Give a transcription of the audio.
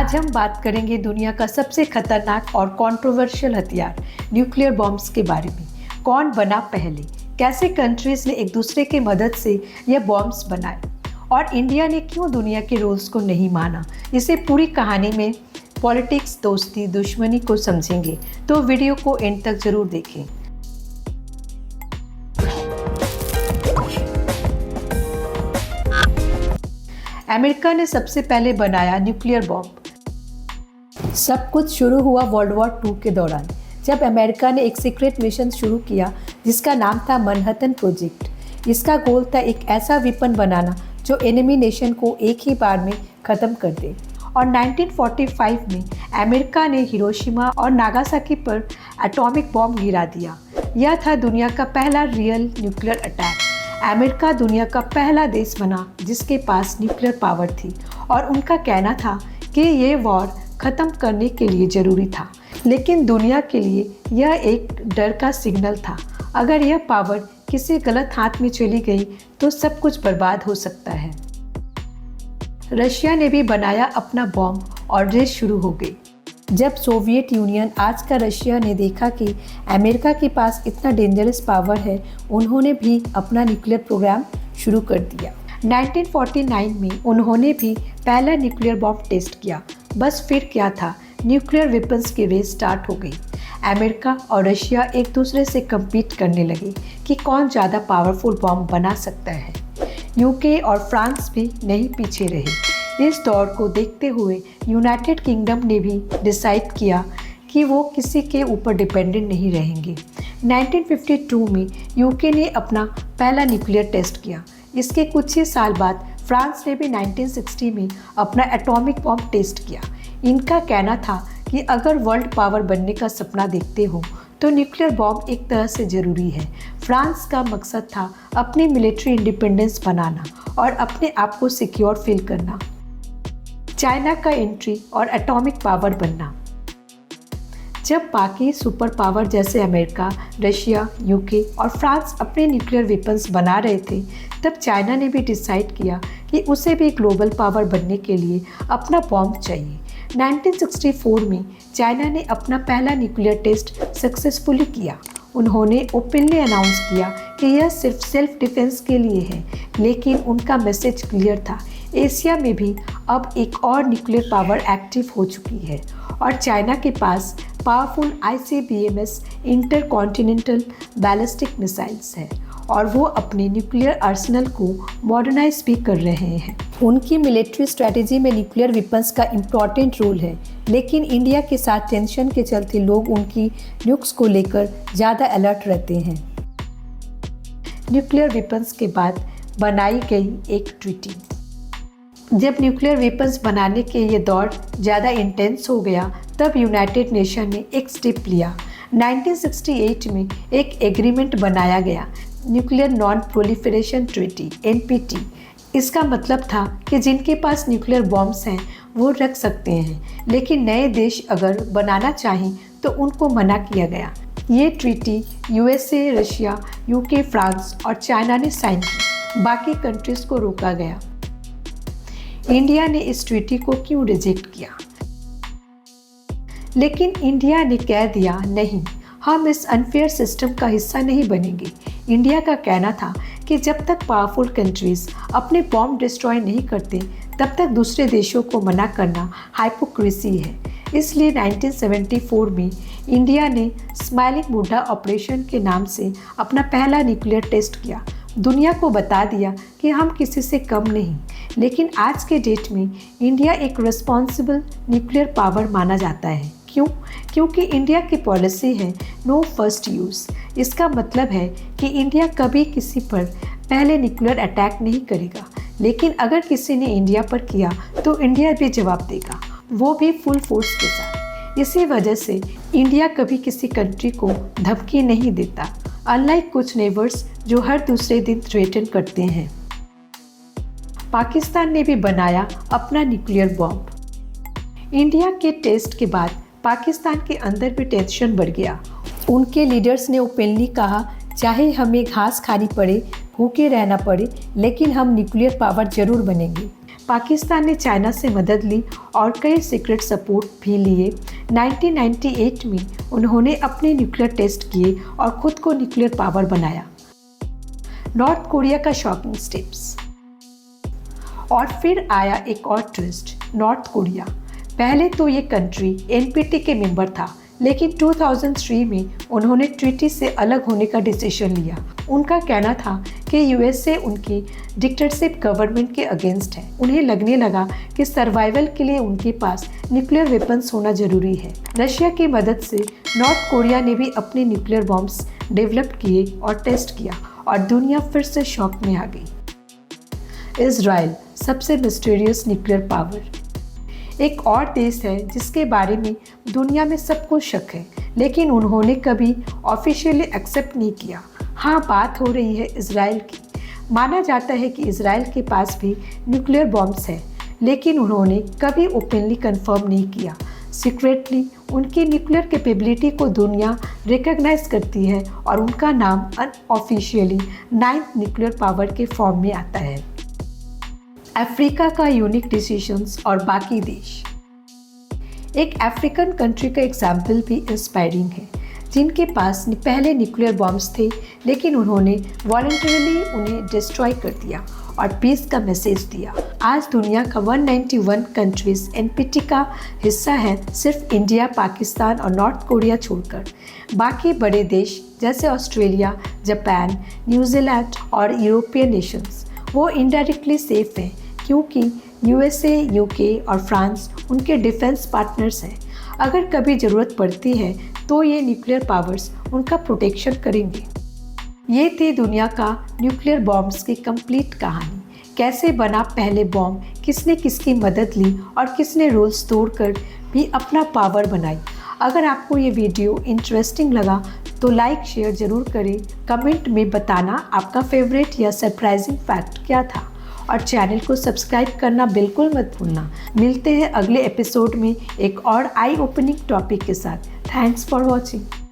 आज हम बात करेंगे दुनिया का सबसे खतरनाक और कंट्रोवर्शियल हथियार न्यूक्लियर बॉम्ब्स के बारे में। कौन बना पहले, कैसे कंट्रीज ने एक दूसरे की मदद से यह बॉम्ब्स बनाए और इंडिया ने क्यों दुनिया के रूल्स को नहीं माना। इसे पूरी कहानी में पॉलिटिक्स, दोस्ती, दुश्मनी को समझेंगे, तो वीडियो को एंड तक जरूर देखें। अमेरिका ने सबसे पहले बनाया न्यूक्लियर बॉम्ब। सब कुछ शुरू हुआ वर्ल्ड वॉर 2 के दौरान, जब अमेरिका ने एक सीक्रेट मिशन शुरू किया जिसका नाम था मैनहट्टन प्रोजेक्ट। इसका गोल था एक ऐसा वेपन बनाना जो एनिमी नेशन को एक ही बार में ख़त्म कर दे। और 1945 में अमेरिका ने हिरोशिमा और नागासाकी पर एटॉमिक बॉम्ब गिरा दिया। यह था दुनिया का पहला रियल न्यूक्लियर अटैक। अमेरिका दुनिया का पहला देश बना जिसके पास न्यूक्लियर पावर थी और उनका कहना था कि ये वॉर ख़त्म करने के लिए ज़रूरी था। लेकिन दुनिया के लिए यह एक डर का सिग्नल था। अगर यह पावर किसी गलत हाथ में चली गई तो सब कुछ बर्बाद हो सकता है। रशिया ने भी बनाया अपना बॉम्ब और रेस शुरू हो गई। जब सोवियत यूनियन, आज का रशिया, ने देखा कि अमेरिका के पास इतना डेंजरस पावर है, उन्होंने भी अपना न्यूक्लियर प्रोग्राम शुरू कर दिया। 1949 में उन्होंने भी पहला न्यूक्लियर बॉम्ब टेस्ट किया। बस फिर क्या था, न्यूक्लियर वेपन्स की रेस स्टार्ट हो गई। अमेरिका और रशिया एक दूसरे से कम्पीट करने लगे कि कौन ज़्यादा पावरफुल बॉम्ब बना सकता है। यूके और फ्रांस भी नहीं पीछे रहे। इस दौर को देखते हुए यूनाइटेड किंगडम ने भी डिसाइड किया कि वो किसी के ऊपर डिपेंडेंट नहीं रहेंगे। 1952 में यूके ने अपना पहला न्यूक्लियर टेस्ट किया। इसके कुछ ही साल बाद फ्रांस ने भी 1960 में अपना एटॉमिक बॉम्ब टेस्ट किया। इनका कहना था कि अगर वर्ल्ड पावर बनने का सपना देखते हो तो न्यूक्लियर बॉम्ब एक तरह से ज़रूरी है। फ्रांस का मकसद था अपनी मिलिट्री इंडिपेंडेंस बनाना और अपने आप को सिक्योर फील करना। चाइना का एंट्री और एटॉमिक पावर बनना। जब बाकी सुपर पावर जैसे अमेरिका, रशिया, यूके और फ्रांस अपने न्यूक्लियर वेपन्स बना रहे थे, तब चाइना ने भी डिसाइड किया कि उसे भी ग्लोबल पावर बनने के लिए अपना बॉम्ब चाहिए। 1964 में चाइना ने अपना पहला न्यूक्लियर टेस्ट सक्सेसफुली किया। उन्होंने ओपनली अनाउंस किया कि यह सिर्फ सेल्फ डिफेंस के लिए है, लेकिन उनका मैसेज क्लियर था। एशिया में भी अब एक और न्यूक्लियर पावर एक्टिव हो चुकी है और चाइना के पास powerful ICBMs intercontinental ballistic missiles है और वो अपने न्यूक्लियर आर्सेनल को मॉडर्नाइज भी कर रहे हैं। उनकी मिलिट्री स्ट्रेटेजी में न्यूक्लियर वेपन्स का इम्पॉर्टेंट रोल है, लेकिन इंडिया के साथ टेंशन के चलते लोग उनकी न्यूक्स को लेकर ज़्यादा अलर्ट रहते हैं। न्यूक्लियर वेपन्स के बाद बनाई गई एक ट्रीटी। जब न्यूक्लियर वेपन्स बनाने के ये दौर ज़्यादा इंटेंस हो गया, तब यूनाइटेड नेशन ने एक स्टेप लिया। 1968 में एक एग्रीमेंट बनाया गया, nuclear non proliferation treaty NPT। इसका मतलब था कि जिनके पास न्यूक्लियर बॉम्ब्स हैं वो रख सकते हैं, लेकिन नए देश अगर बनाना चाहें तो उनको मना किया गया। ये treaty USA, Russia, UK, France और चाइना ने साइन की। बाकी कंट्रीज़ को रोका गया। इंडिया ने इस ट्रीटी को क्यों रिजेक्ट किया? लेकिन इंडिया ने कह दिया, नहीं, हम इस अनफेयर सिस्टम का हिस्सा नहीं बनेंगे। इंडिया का कहना था कि जब तक पावरफुल कंट्रीज़ अपने बॉम्ब डिस्ट्रॉय नहीं करते, तब तक दूसरे देशों को मना करना हाइपोक्रेसी है। इसलिए 1974 में इंडिया ने स्माइलिंग बुड्ढा ऑपरेशन के नाम से अपना पहला न्यूक्लियर टेस्ट किया। दुनिया को बता दिया कि हम किसी से कम नहीं। लेकिन आज के डेट में इंडिया एक रिस्पॉन्सिबल न्यूक्लियर पावर माना जाता है। क्यों? क्योंकि इंडिया की पॉलिसी है नो फर्स्ट यूज़। इसका मतलब है कि इंडिया कभी किसी पर पहले न्यूक्लियर अटैक नहीं करेगा, लेकिन अगर किसी ने इंडिया पर किया तो इंडिया भी जवाब देगा, वो भी फुल फोर्स के साथ। इसी वजह से इंडिया कभी किसी कंट्री को धमकी नहीं देता, अनलाइक कुछ नेबर्स जो हर दूसरे दिन थ्रेटन करते हैं। पाकिस्तान ने भी बनाया अपना न्यूक्लियर बॉम्ब। इंडिया के टेस्ट के बाद पाकिस्तान के अंदर भी टेंशन बढ़ गया। उनके लीडर्स ने ओपनली कहा, चाहे हमें घास खानी पड़े, भूखे रहना पड़े, लेकिन हम न्यूक्लियर पावर जरूर बनेंगे। पाकिस्तान ने चाइना से मदद ली और कई सीक्रेट सपोर्ट भी लिए। 1998 में उन्होंने अपने न्यूक्लियर टेस्ट किए और खुद को न्यूक्लियर पावर बनाया। नॉर्थ कोरिया का शॉकिंग स्टेप्स। और फिर आया एक और ट्विस्ट, नॉर्थ कोरिया। पहले तो ये कंट्री एनपीटी के मेंबर था, लेकिन 2003 में उन्होंने ट्रीटी से अलग होने का डिसीजन लिया। उनका कहना था कि यूएसए उनकी डिक्टेटरशिप गवर्नमेंट के अगेंस्ट है। उन्हें लगने लगा कि सर्वाइवल के लिए उनके पास न्यूक्लियर वेपन्स होना जरूरी है। रशिया की मदद से नॉर्थ कोरिया ने भी अपने न्यूक्लियर बॉम्ब्स डेवलप किए और टेस्ट किया और दुनिया फिर से शॉक में आ गई। इजराइल, सबसे मिस्टीरियस न्यूक्लियर पावर। एक और देश है जिसके बारे में दुनिया में सबको शक है, लेकिन उन्होंने कभी ऑफिशियली एक्सेप्ट नहीं किया। हाँ, बात हो रही है इजराइल की। माना जाता है कि इजराइल के पास भी न्यूक्लियर बॉम्ब्स हैं, लेकिन उन्होंने कभी ओपनली कंफर्म नहीं किया। सीक्रेटली उनकी न्यूक्लियर कैपेबिलिटी को दुनिया रिकॉग्नाइज करती है और उनका नाम अनऑफिशियली 9th न्यूक्लियर पावर के फॉर्म में आता है। अफ्रीका का यूनिक डिसीजंस और बाकी देश। एक अफ्रीकन कंट्री का एग्जाम्पल भी इंस्पायरिंग है, जिनके पास पहले न्यूक्लियर बॉम्ब्स थे, लेकिन उन्होंने वॉलंटरीली उन्हें डिस्ट्रॉय कर दिया और पीस का मैसेज दिया। आज दुनिया का 191 कंट्रीज एनपीटी का हिस्सा है, सिर्फ इंडिया, पाकिस्तान और नॉर्थ कोरिया छोड़कर। बाकी बड़े देश जैसे ऑस्ट्रेलिया, जापान, न्यूजीलैंड और यूरोपियन नेशंस वो इनडायरेक्टली सेफ हैं, क्योंकि यूएसए, यूके और फ्रांस उनके डिफेंस पार्टनर्स हैं। अगर कभी ज़रूरत पड़ती है तो ये न्यूक्लियर पावर्स उनका प्रोटेक्शन करेंगे। ये थी दुनिया का न्यूक्लियर बॉम्ब्स की कंप्लीट कहानी। कैसे बना पहले बॉम्ब, किसने किसकी मदद ली और किसने रूल्स तोड़कर भी अपना पावर बनाई। अगर आपको ये वीडियो इंटरेस्टिंग लगा तो लाइक शेयर ज़रूर करें। कमेंट में बताना आपका फेवरेट या सरप्राइजिंग फैक्ट क्या था, और चैनल को सब्सक्राइब करना बिल्कुल मत भूलना। मिलते हैं अगले एपिसोड में एक और आई ओपनिंग टॉपिक के साथ। Thanks for watching.